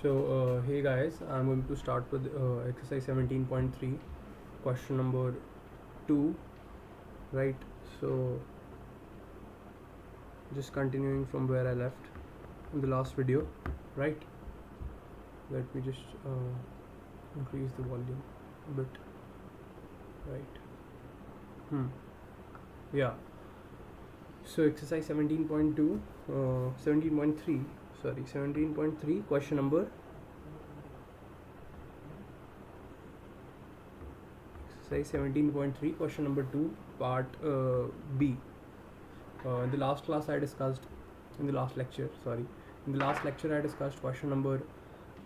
Hey guys, I'm going to start with exercise 17.3, question number 2, right? So, just continuing from where I left in the last video, right? Let me just increase the volume a bit, right? Yeah. So, exercise 17.2, 17.3, sorry, 17.3, question number exercise 17.3 question number 2 part B. In the last class I discussed in the last lecture I discussed question number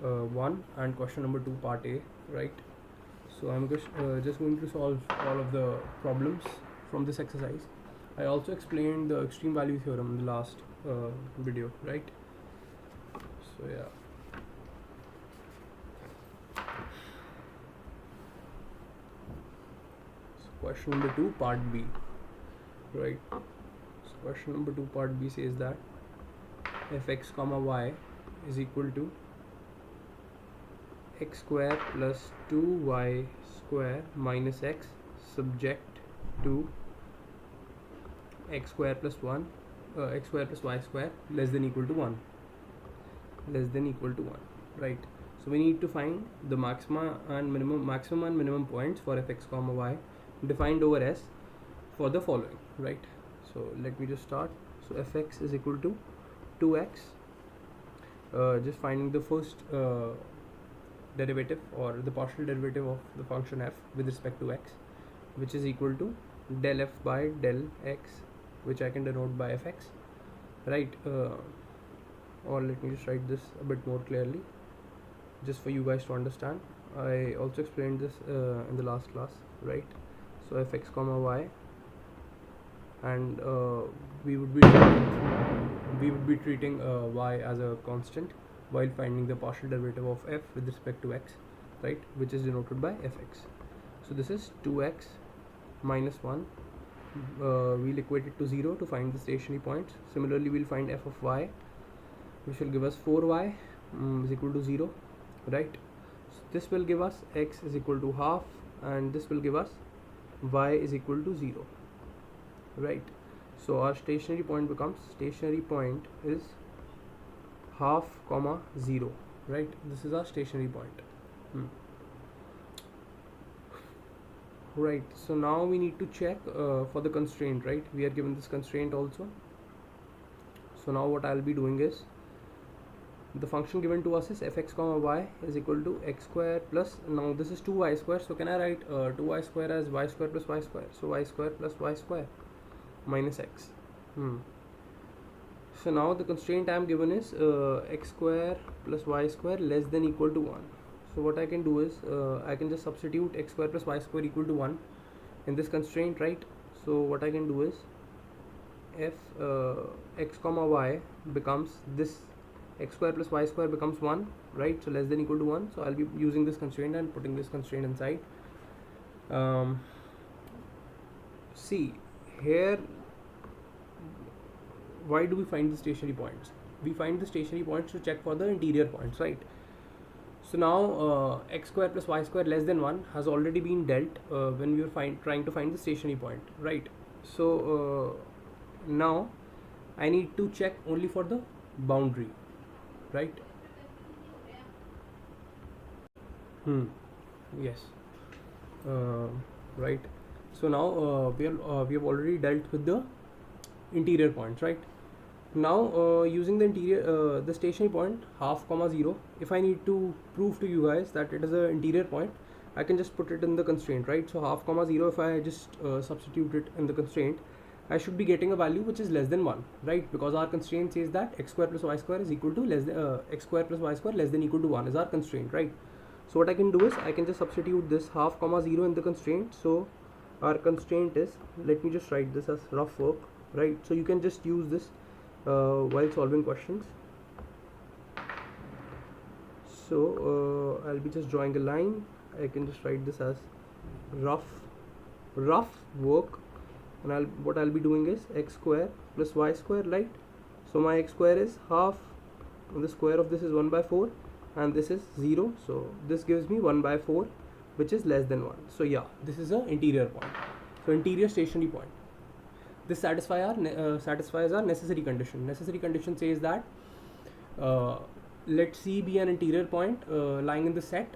1 and question number 2 part A, right? So I'm just going to solve all of the problems from this exercise. I also explained the extreme value theorem in the last video, right? So yeah. Question number 2 part B, right? So question number 2 part B says that fx comma y is equal to x square plus 2y square minus x subject to x square plus 1 x square plus y square less than equal to 1, right? So we need to find the maximum and minimum points for fx comma y defined over S for the following, right? So let me just start. So fx is equal to 2x, just finding the first derivative or the partial derivative of the function f with respect to x, which is equal to del f by del x, which I can denote by fx, right? Or let me just write this a bit more clearly just for you guys to understand. I also explained this in the last class, right? So fx comma y, and we would be treating y as a constant while finding the partial derivative of f with respect to x, right, which is denoted by fx. So this is 2x minus 1. We'll equate it to 0 to find the stationary points. Similarly, we'll find f of y, which will give us 4y is equal to 0, right? So this will give us x is equal to half, and this will give us y is equal to 0, right? So our stationary point is half comma 0, right? This is our stationary point. Right, so now we need to check for the constraint, right? We are given this constraint also. So now what I'll be doing is, the function given to us is fx comma y is equal to x square plus, now this is 2y square, so can I write 2y square as y square plus y square? So y square plus y square minus x. So now the constraint I am given is x square plus y square less than equal to 1. So what I can do is I can just substitute x square plus y square equal to 1 in this constraint, right? So what I can do is if x comma y becomes this, x square plus y square becomes 1, right? So less than equal to 1. So I'll be using this constraint and putting this constraint inside. See here, why do we find the stationary points? We find the stationary points to check for the interior points, right? So now x square plus y square less than 1 has already been dealt when we were trying to find the stationary point, right? So now I need to check only for the boundary, right? Yes. Right. So now we have already dealt with the interior points, right? Now using the interior the stationary point half comma 0, if I need to prove to you guys that it is an interior point, I can just put it in the constraint, right? So half comma 0, if I just substitute it in the constraint, I should be getting a value which is less than 1, right? Because our constraint says that x square plus y square is equal to x square plus y square less than equal to 1 is our constraint, right? So what I can do is I can just substitute this half comma 0 in the constraint. So our constraint is, let me just write this as rough work, right? So you can just use this while solving questions. So I'll be just drawing a line. I can just write this as rough work, and what I'll be doing is x square plus y square, right? So my x square is half, and the square of this is 1 by 4, and this is 0, so this gives me 1 by 4, which is less than 1. So yeah, this is an interior point, so interior stationary point. This satisfies our necessary condition. Necessary condition says that let C be an interior point lying in the set.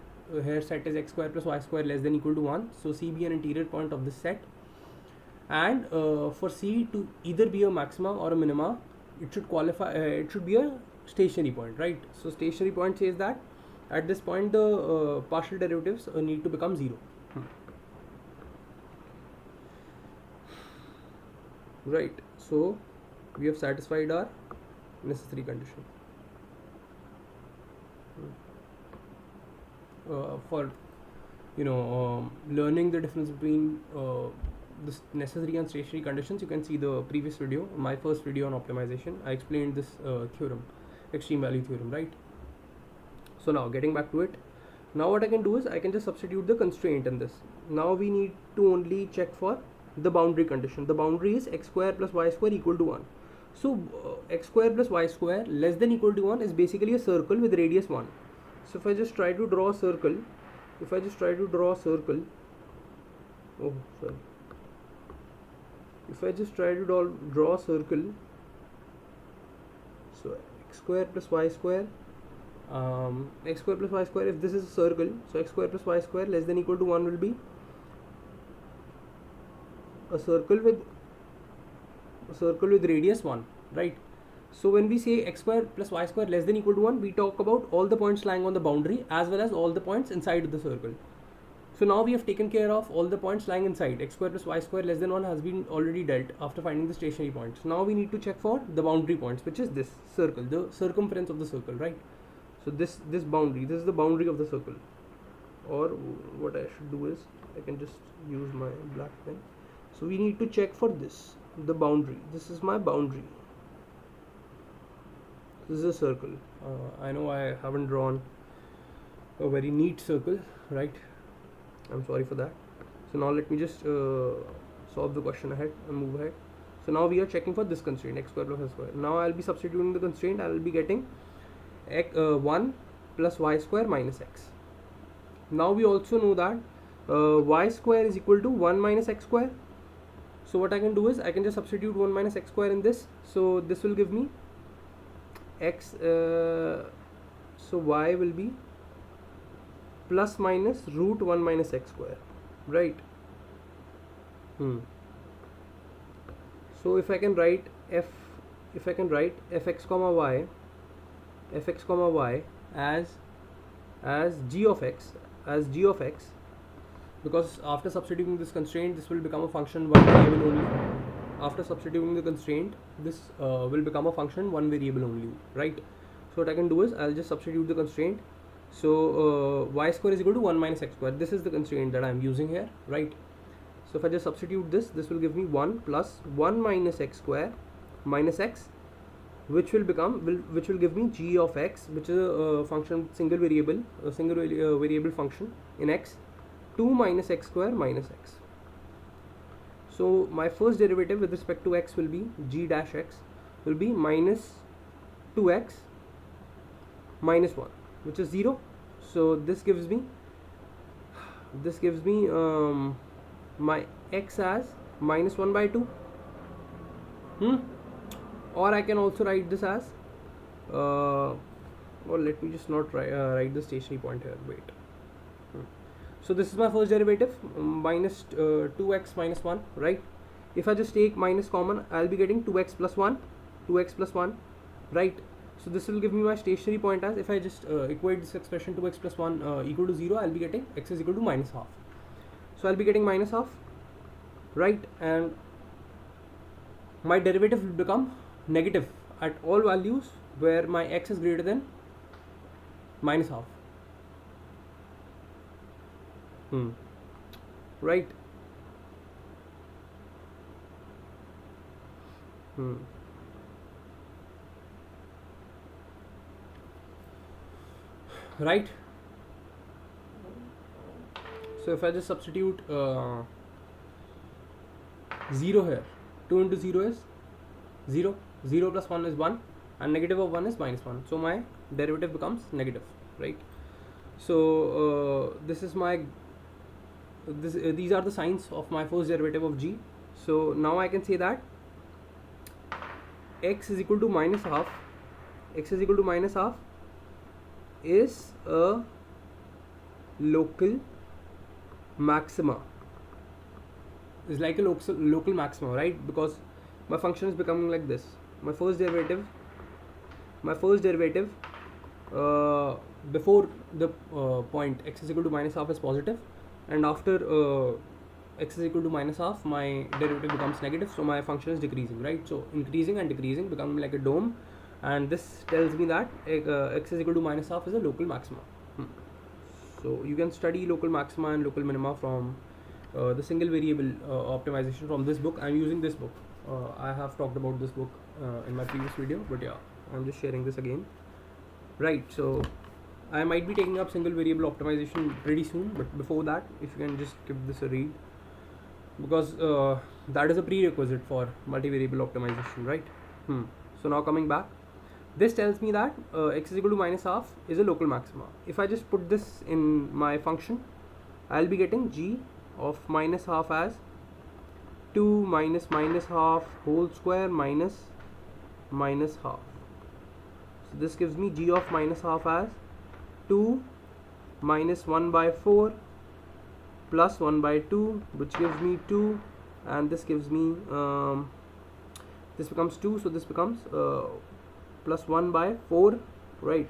Here set is x square plus y square less than equal to 1, so C be an interior point of this set, and for C to either be a maxima or a minima, it should qualify, it should be a stationary point, right? So stationary point says that at this point the partial derivatives need to become 0. Right, so we have satisfied our necessary condition. For learning the difference between this necessary and stationary conditions, you can see the previous video, my first video on optimization. I explained this theorem, extreme value theorem, right? So now getting back to it, now what I can do is I can just substitute the constraint in this. Now we need to only check for the boundary condition. The boundary is x square plus y square equal to 1. So x square plus y square less than equal to 1 is basically a circle with radius 1. So if I just try to draw a circle, oh sorry, if I just try to draw a circle, so x square plus y square, x square plus y square, if this is a circle, so x square plus y square less than equal to 1 will be a circle with radius 1, right? So when we say x square plus y square less than equal to 1, we talk about all the points lying on the boundary as well as all the points inside the circle. So now we have taken care of all the points lying inside. X square plus y square less than 1 has been already dealt after finding the stationary points. Now we need to check for the boundary points, which is this circle, the circumference of the circle, right? So this boundary, this is the boundary of the circle. Or what I should do is I can just use my black pen. So we need to check for this, the boundary. This is my boundary. This is a circle. I know I haven't drawn a very neat circle, right? I'm sorry for that. So now let me just solve the question ahead and move ahead. So now we are checking for this constraint, x square plus y square. Now I'll be substituting the constraint. I will be getting 1 plus y square minus x. Now we also know that y square is equal to 1 minus x square. So what I can do is I can just substitute 1 minus x square in this. So this will give me x, so y will be plus minus root 1 minus x square, right? So if I can write fx comma y as g of x, because after substituting this constraint, this will become a function one variable only. After substituting the constraint, this will become a function one variable only, right? So what I can do is I'll just substitute the constraint. So y square is equal to 1 minus x square. This is the constraint that I am using here, right? So if I just substitute this will give me 1 plus 1 minus x square minus x, which will give me g of x, which is a function single variable function in x, 2 minus x square minus x. So my first derivative with respect to x will be g dash x will be minus 2x minus 1, which is 0. So this gives me my x as minus 1 by 2. Or I can also write this as well, let me just not write the stationary point here, wait. So this is my first derivative, minus 2x minus 1, right? If I just take minus common, I'll be getting 2x plus 1, right? So this will give me my stationary point as, if I just equate this expression 2x plus 1 equal to 0, I'll be getting x is equal to minus half. So I'll be getting minus half, right? And my derivative will become negative at all values where my x is greater than minus half. Right? Right? So if I just substitute 0 here, 2 into 0 is 0, 0 plus 1 is 1, and negative of 1 is minus 1. So my derivative becomes negative. right? So this is my these are the signs of my first derivative of g. So now I can say that x is equal to minus half, x is equal to minus half is a local maxima, is like a local maxima, right? Because my function is becoming like this. My first derivative before the point x is equal to minus half is positive, and after x is equal to minus half my derivative becomes negative, so my function is decreasing, right? So increasing and decreasing, becoming like a dome, and this tells me that x is equal to minus half is a local maxima. So you can study local maxima and local minima from the single variable optimization from this book. I'm using this book. I have talked about this book in my previous video, but yeah, I'm just sharing this again. Right, so I might be taking up single variable optimization pretty soon, but before that, if you can just give this a read, because that is a prerequisite for multivariable optimization, right? So now coming back, this tells me that x is equal to minus half is a local maxima. If I just put this in my function, I'll be getting g of minus half as 2 minus minus half whole square minus minus half. So this gives me g of minus half as 2 minus 1 by 4 plus 1 by 2, which gives me 2, and this gives me this becomes 2, so this becomes plus 1 by 4, right?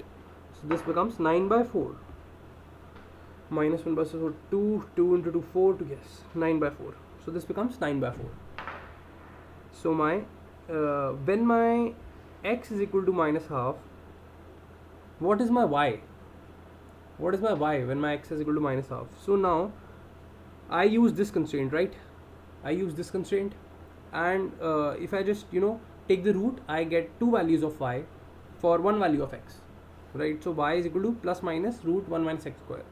So this becomes 9 by 4 minus 1 by 4, 2 into 2, 4, to yes, 9 by 4. So this becomes 9 by 4. So my when my x is equal to minus half, what is my y? What is my y when my x is equal to minus half? So now I use this constraint, right? I use this constraint, and if I just take the root, I get two values of y for one value of x, right? So y is equal to plus minus root 1 minus x square.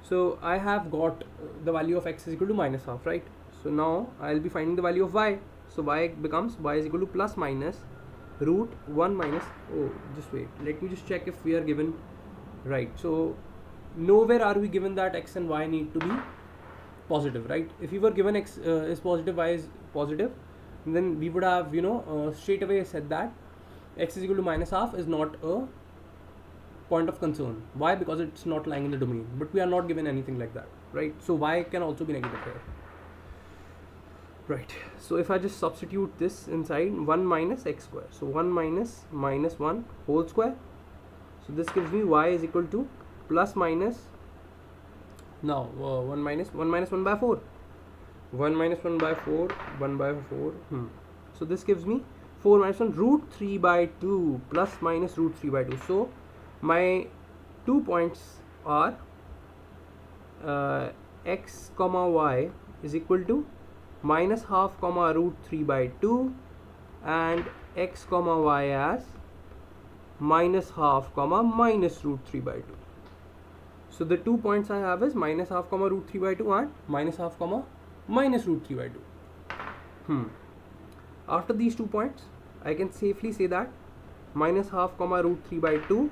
So I have got the value of x is equal to minus half, right? So now I'll be finding the value of y. So y becomes y is equal to plus minus root 1 minus, oh just wait, let me just check if we are given right. So nowhere are we given that x and y need to be positive, right? If we were given x is positive, y is positive, then we would have straight away said that x is equal to minus half is not a point of concern. Why? Because it's not lying in the domain, but we are not given anything like that, right? So y can also be negative here, right? So if I just substitute this inside 1 minus x square, so 1 minus minus 1 whole square, so this gives me y is equal to plus minus, now 1 minus 1 by 4, 1 minus 1 by 4, 1 by 4, so this gives me 4 minus 1 root 3 by 2 plus minus root 3 by 2. So my 2 points are x comma y is equal to minus half comma root 3 by 2 and x comma y as minus half comma minus root 3 by 2. So the 2 points I have is minus half comma root 3 by 2 and minus half comma minus root 3 by 2. After these 2 points, I can safely say that minus half comma root 3 by 2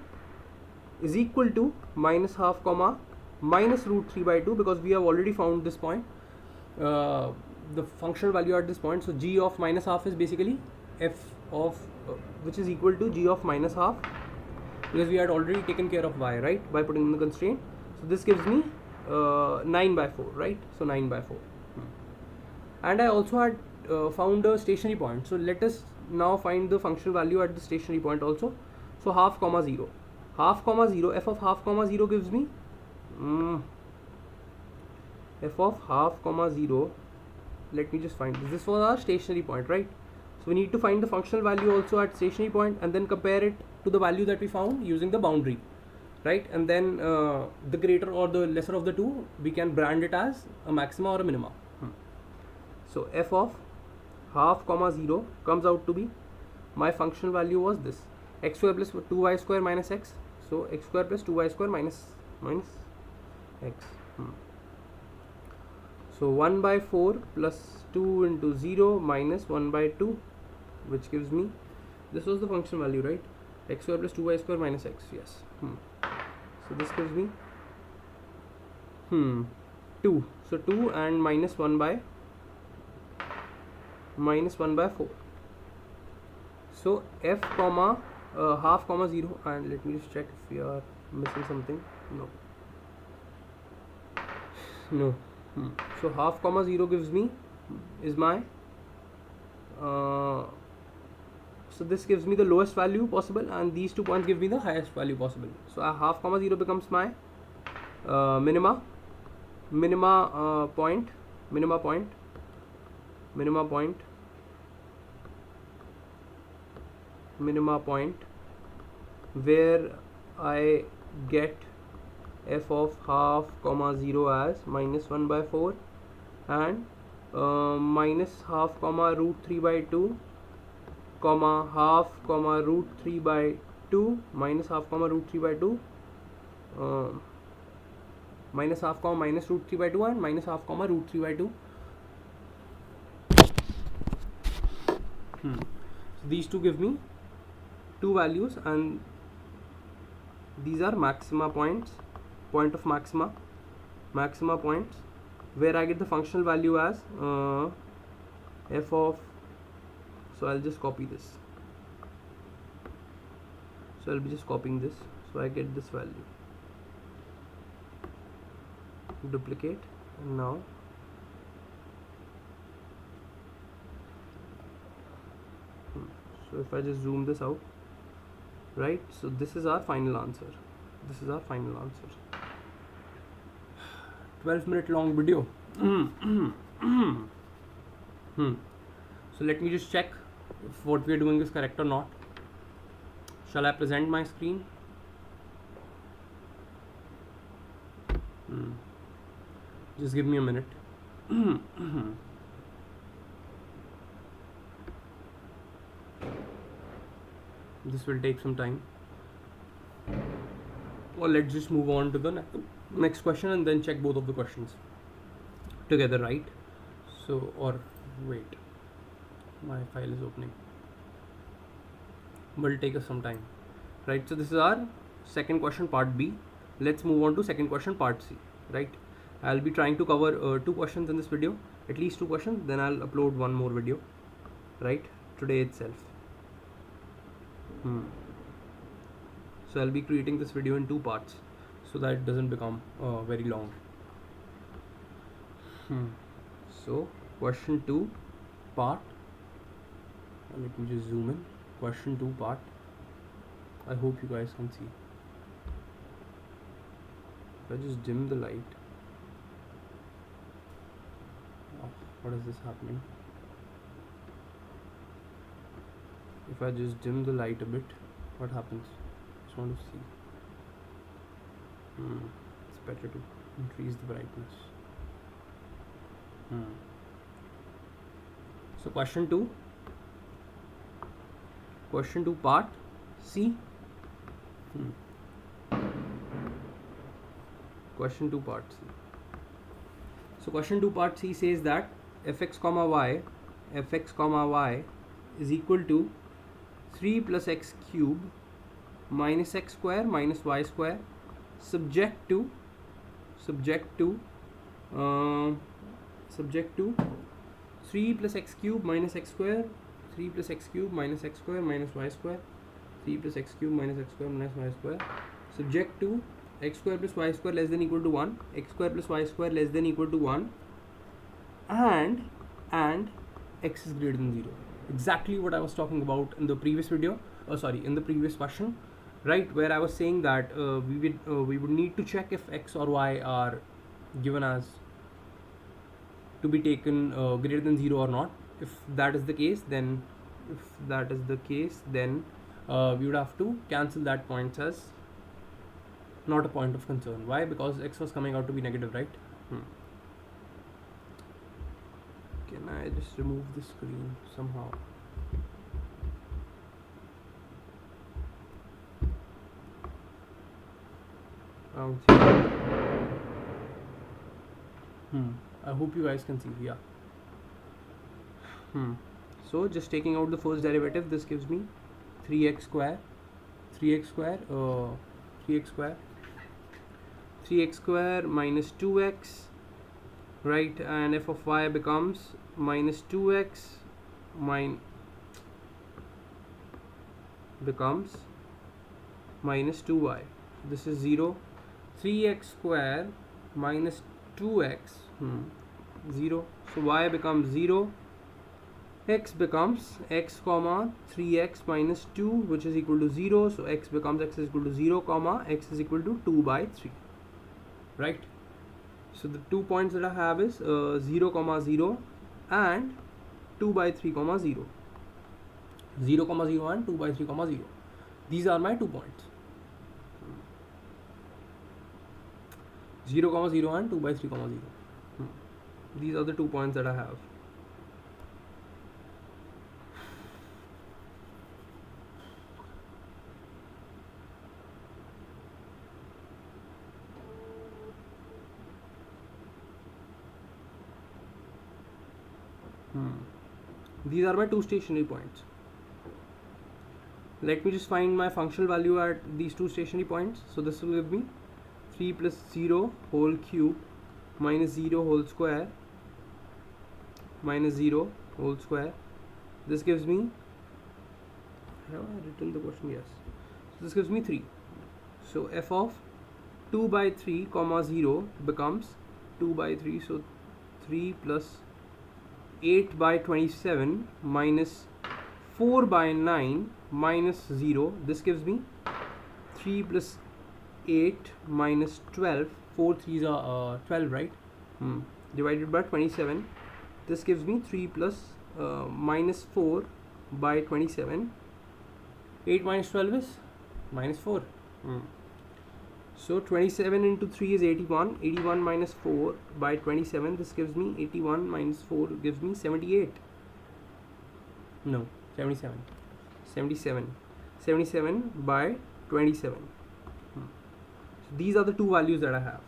is equal to minus half comma minus root 3 by 2, because we have already found this point, the functional value at this point. So g of minus half is basically f of which is equal to g of minus half, because we had already taken care of y, right, by putting in the constraint. So this gives me 9 by 4, right? So 9 by 4. And I also had found a stationary point. So let us now find the functional value at the stationary point also. So half comma 0, half comma 0, f of half comma 0 gives me f of half comma 0. Let me just find this was our stationary point, right? So we need to find the functional value also at stationary point and then compare it to the value that we found using the boundary, right? And then the greater or the lesser of the two, we can brand it as a maxima or a minima. So f of half comma 0 comes out to be, my functional value was this, x square plus 2y square minus x. So x square plus 2y square minus x. So 1 by 4 plus 2 into 0 minus 1 by 2, which gives me, this was the function value, right? X square plus 2y square minus x, yes. So this gives me 2. So 2 and minus 1 by 4. So f comma half comma 0, and let me just check if we are missing something. No. So half comma 0 gives me is my so this gives me the lowest value possible, and these 2 points give me the highest value possible. So half comma 0 becomes my minima point where I get f of half comma 0 as minus 1 by 4 and minus half comma root 3 by 2 comma half comma root 3 by 2 minus half comma root 3 by 2 minus half comma minus root 3 by 2 and minus half comma root 3 by 2. So these two give me 2 values, and these are maxima points, point of maxima points, where I get the functional value as f of, so I'll just copy this, so I'll be just copying this, so I get this value, duplicate, and now so if I just zoom this out, right, so this is our final answer. 12-minute long video. So let me just check if what we are doing is correct or not. Shall I present my screen? Just give me a minute. This will take some time. Well, let's just move on to the next question and then check both of the questions together, right? So, or wait, my file is opening. Will take us some time, right? So this is our second question, part B. Let's move on to second question, part C, right? I'll be trying to cover 2 questions in this video, at least 2 questions, then I'll upload one more video, right, today itself. So I'll be creating this video in 2 parts so that it doesn't become very long. So question 2 part, let me just zoom in. Question 2 part, I hope you guys can see. If I just dim the light, what is this happening? If I just dim the light a bit, what happens? Just want to see. It's better to increase the brightness. So question 2 part C. Question 2 part C. So question 2 part C says that fx comma y is equal to 3 plus x cube minus x square minus y square subject to 3 plus x cube minus x square, 3 plus x cube minus x square minus y square, 3 plus x cube minus x square minus y square, subject to x square plus y square less than equal to 1, x square plus y square less than equal to 1, and x is greater than 0. Exactly what I was talking about in the previous video, in the previous question, right, where I was saying that we would need to check if x or y are given as to be taken greater than 0 or not. If that is the case, then we would have to cancel that point as not a point of concern. Why? Because x was coming out to be negative, right? Can I just remove the screen somehow? I hope you guys can see. Yeah. So just taking out the first derivative, this gives me 3x square 3x square minus 2x, right, and f of y becomes minus 2x becomes minus 2y. This is 0. 3x square minus 2x 0, so y becomes 0. X becomes x comma 3x minus 2, which is equal to 0, so x is equal to 0 comma x is equal to 2 by 3, right? So the 2 points that I have is 0 comma 0 and 2 by 3 comma 0. 0 comma 0 and 2 by 3 comma 0. These are my 2 points. 0 comma 0 and 2 by 3 comma 0. These are the 2 points that I have. These are my 2 stationary points. Let me just find my functional value at these 2 stationary points. So this will give me 3 plus 0 whole cube minus 0 whole square minus 0 whole square. This gives me, have I written the question? Yes. So this gives me 3. So f of 2 by 3 comma 0 becomes 2 by 3. So 3 plus 8 by 27 minus 4 by 9 minus 0. This gives me 3 plus 8 minus 12. 4 3s are 12, right? Divided by 27. This gives me 3 plus minus 4 by 27. 8 minus 12 is minus 4. So 27 into 3 is 81. 81 minus 4 by 27. This gives me 81 minus 4 gives me 78. No, 77. 77. 77 by 27. So these are the 2 values that I have.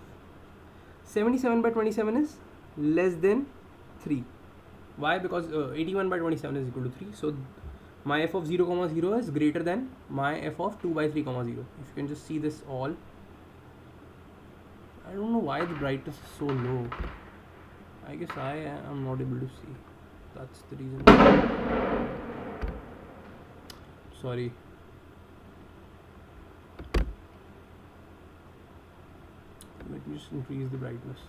77 by 27 is less than 3. Why? Because 81 by 27 is equal to 3. So my f of 0 comma 0 is greater than my f of 2 by 3 comma 0. If you can just see this all. I don't know why the brightness is so low. I guess I am not able to see. That's the reason. Sorry. Let me just increase the brightness.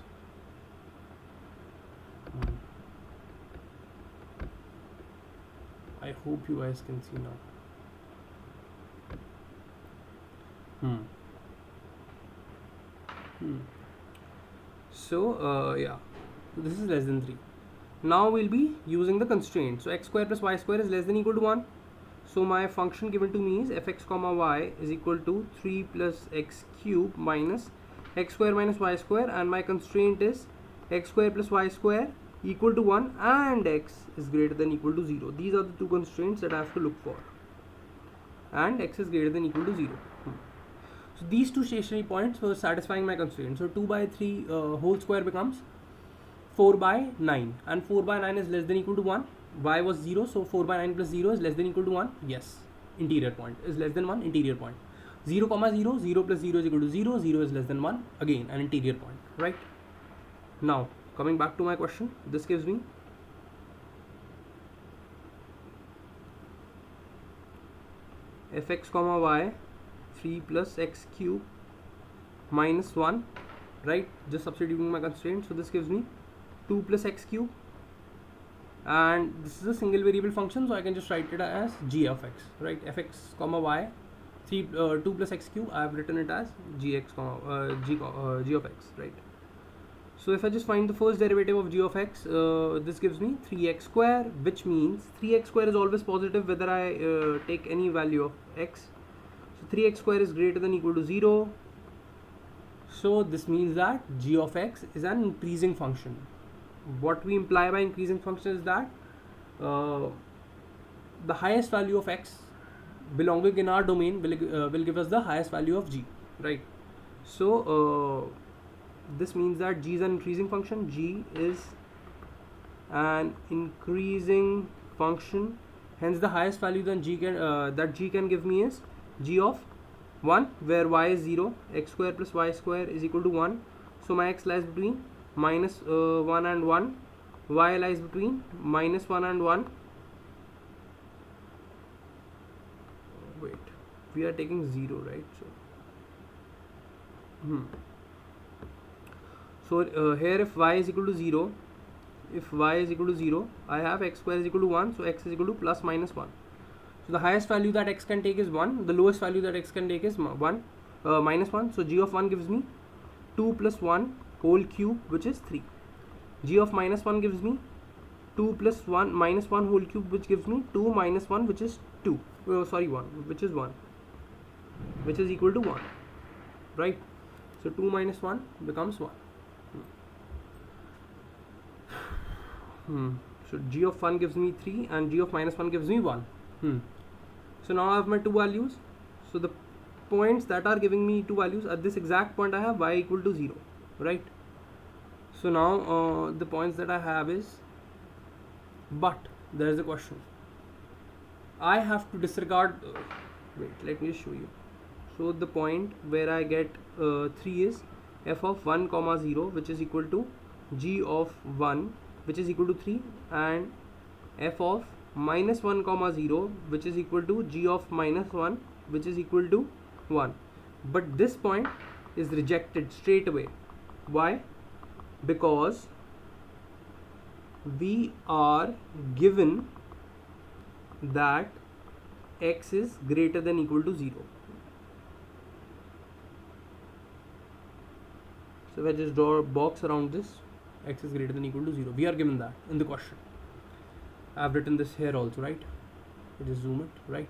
I hope you guys can see now. So yeah, this is less than 3. Now we'll be using the constraint. So x square plus y square is less than equal to 1. So my function given to me is fx comma y is equal to 3 plus x cube minus x square minus y square, and my constraint is x square plus y square equal to 1 and x is greater than equal to 0. These are the 2 constraints that I have to look for, and x is greater than equal to 0. So these 2 stationary points were satisfying my constraint. So 2 by 3 whole square becomes 4 by 9, and 4 by 9 is less than equal to 1. Y was 0, so 4 by 9 plus 0 is less than equal to 1. Yes, interior point is less than 1, interior point. 0 comma 0, 0 plus 0 is equal to 0, 0 is less than 1, again an interior point, right? Now coming back to my question, this gives me fx comma y 3 plus x cube minus 1, right? Just substituting my constraint. So this gives me 2 plus x cube, and this is a single variable function, so I can just write it as g of x, right? Fx comma y 2 plus x cube, I have written it as g of x, right? So if I just find the first derivative of g of x, this gives me 3x square, which means 3x square is always positive whether I take any value of x. So 3x square is greater than equal to 0. So this means that g of x is an increasing function. What we imply by increasing function is that the highest value of x belonging in our domain will give us the highest value of g, right? So this means that g is an increasing function. G is an increasing function, hence the highest value that g can give me is g of 1, where y is 0, x square plus y square is equal to 1. So my x lies between minus 1 and 1, y lies between minus 1 and 1. Wait, we are taking 0, right? So here if y is equal to 0, I have x square is equal to 1, so x is equal to plus minus 1. So the highest value that x can take is 1, the lowest value that x can take is minus 1. So g of 1 gives me 2 plus 1 whole cube, which is 3. G of minus 1 gives me 2 plus 1 minus 1 whole cube, which gives me 2 minus 1, which is 2. 1, which is 1, which is equal to 1, right? So 2 minus 1 becomes 1. So g of 1 gives me 3 and g of minus 1 gives me 1. So now I have my two values. So the points that are giving me two values, at this exact point I have y equal to 0, right? So now the points that I have is, but there is a question. I have to disregard, wait, let me just show you. So the point where I get 3 is f of 1 comma 0, which is equal to g of 1, which is equal to 3, and f of minus 1 comma 0, which is equal to g of minus 1, which is equal to 1. But this point is rejected straight away. Why? Because we are given that x is greater than equal to 0. So if I just draw a box around this, x is greater than equal to 0. We are given that in the question. I have written this here also, right? I just zoom it, right?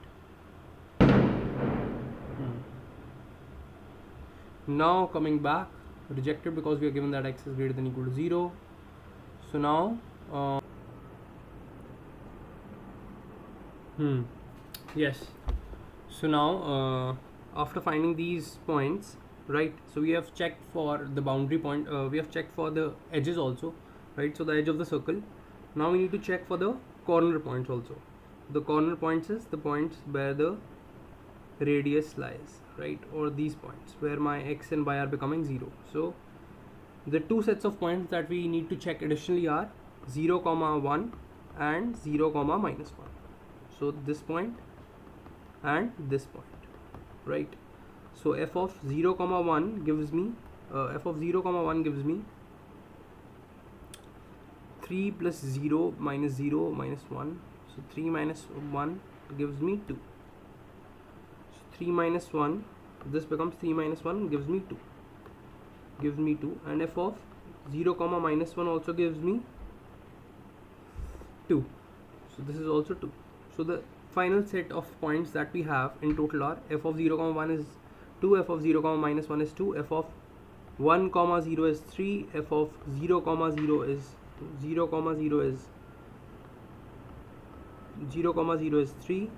Now coming back, rejected because we are given that x is greater than equal to 0. So now yes, so now after finding these points, right, so we have checked for the boundary point, we have checked for the edges also, right? So the edge of the circle. Now we need to check for the corner points also. The corner points is the points where the radius lies, right, or these points where my x and y are becoming 0. So the two sets of points that we need to check additionally are 0 comma 1 and 0 comma minus 1. So this point and this point, right? So f of 0 comma 1 gives me 3 plus 0 minus 1. So 3 minus 1 gives me 2. So 3 minus 1, this becomes 3 minus 1 gives me 2. And f of 0 comma minus 1 also gives me 2. So this is also 2. So the final set of points that we have in total are f of 0 comma 1 is 2, f of 0 comma minus 1 is 2, f of 1 comma 0 is 3, f of 0 comma 0 is 0 comma 0 is 0 comma 0 is 3,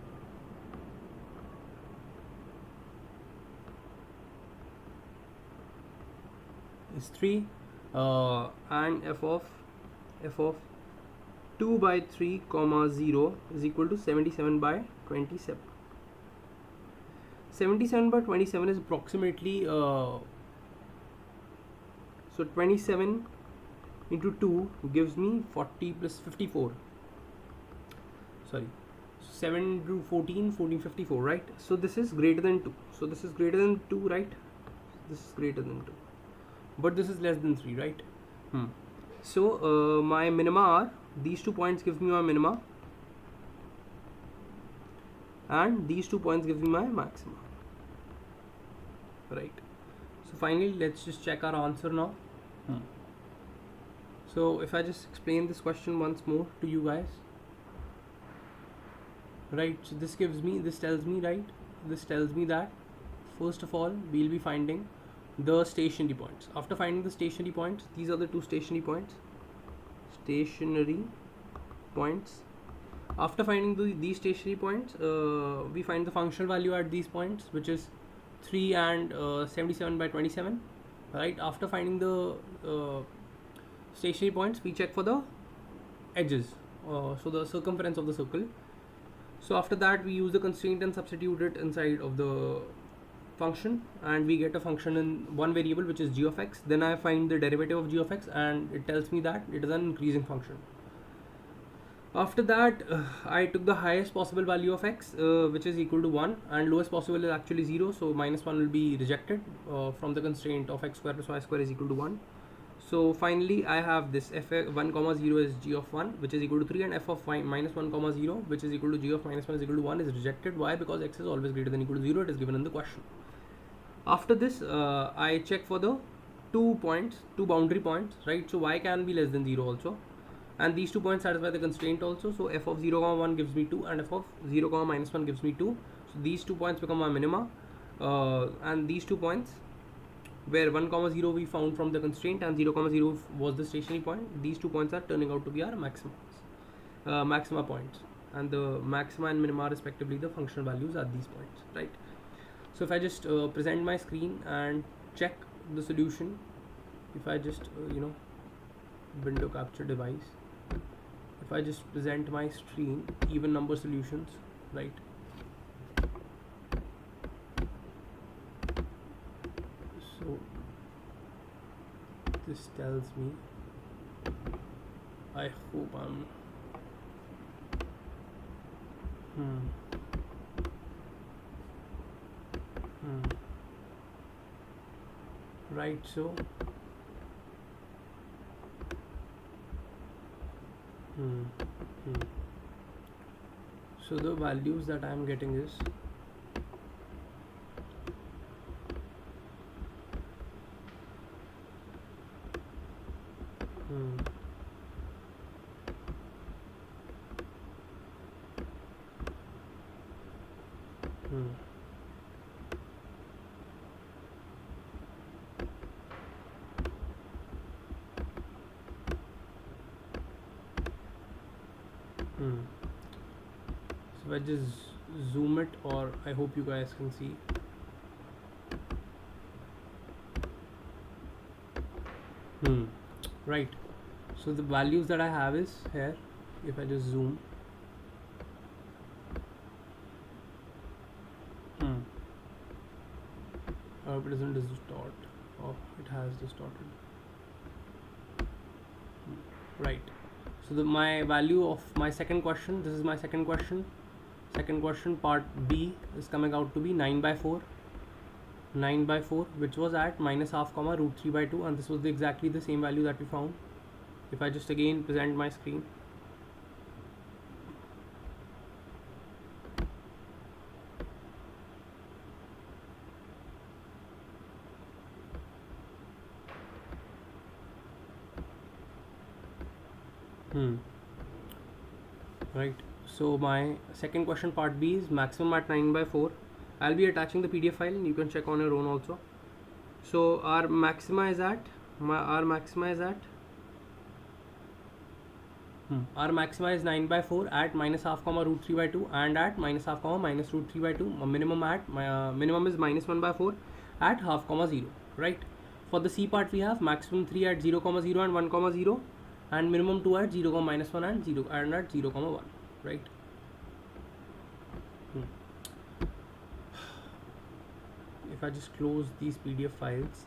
and f of 2 by 3 comma 0 is equal to 77 by 27. 77 by 27 is approximately so 27 into 2 gives me 40 plus 54. Sorry, 7 to 14, 54, right? So this is greater than 2. So this is greater than 2, right? This is greater than 2. But this is less than 3, right? So my minima are, these 2 points give me my minima, and these 2 points give me my maxima, right? So finally let's just check our answer now. So if I just explain this question once more to you guys, right? So this tells me that first of all we'll be finding the stationary points. After finding the stationary points, these are the two stationary points. After finding these stationary points, we find the functional value at these points, which is 3 and 77 by 27, right? After finding the stationary points, we check for the edges, so the circumference of the circle. So after that we use the constraint and substitute it inside of the function, and we get a function in one variable, which is g of x. Then I find the derivative of g of x, and it tells me that it is an increasing function. After that, I took the highest possible value of x, which is equal to 1, and lowest possible is actually 0, so minus 1 will be rejected from the constraint of x square plus y square is equal to 1. So finally I have this f1 comma 0 is g of 1, which is equal to 3, and f of minus 1 comma 0, which is equal to g of minus 1 is equal to 1 is rejected. Why? Because x is always greater than equal to 0. It is given in the question. After this, I check for the two boundary points, right? So y can be less than 0 also, and these 2 points satisfy the constraint also. So f of 0 comma 1 gives me 2, and f of 0 comma minus 1 gives me 2. So these 2 points become my minima, and these 2 points where 1 comma 0 we found from the constraint and 0 comma 0 was the stationary point, these 2 points are turning out to be our maxima points, and the maxima and minima respectively the functional values are these points, right? So if I just present my screen and check the solution, if I just window capture device, if I just present my screen, even number solutions, right? So this tells me, I hope I'm right. So so the values that I am getting is so I just zoom it, or I hope you guys can see. Right, so the values that I have is here. If I just zoom, it doesn't distort. Oh, it has distorted. Right, so my value of my second question, this is my second question part B is coming out to be 9 by 4, which was at minus half comma root 3 by 2, and this was exactly the same value that we found. If I just again present my screen, right, so my second question part B is maximum at 9 by 4. I'll be attaching the PDF file, and you can check on your own also. So our maxima is at our maxima is 9 by 4 at minus half comma root 3 by 2 and at minus half comma minus root 3 by 2. Minimum is minus 1 by 4 at half comma 0, right? For the C part we have maximum 3 at 0 comma 0 and 1 comma 0, and minimum 2 at 0 comma minus 1 and 0 and at 0 comma 1, right? If I just close these PDF files,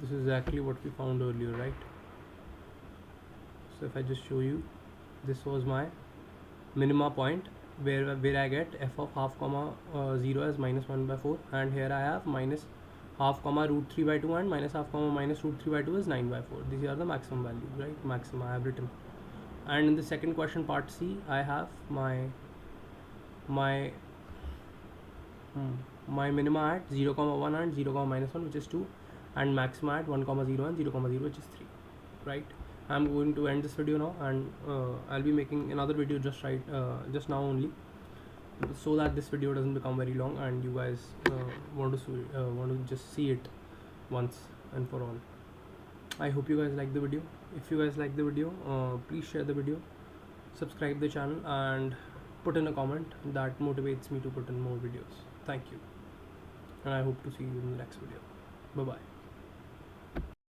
this is exactly what we found earlier, right? So if I just show you, this was my minima point where I get f of half comma 0 as minus 1 by 4, and here I have minus half comma root 3 by 2 and minus half comma minus root 3 by 2 is 9 by 4. These are the maximum values, right? Maxima I have written. And in the second question part C, I have my minima at 0 comma 1 and 0 comma minus 1, which is 2, and maxima at 1 comma 0 and 0 comma 0, which is 3. right? I'm going to end this video now, and I'll be making another video just now only, so that this video doesn't become very long and you guys want to just see it once and for all. I hope you guys like the video. If you guys like the video, please share the video, subscribe the channel, and put in a comment. That motivates me to put in more videos. Thank you, and I hope to see you in the next video. Bye bye.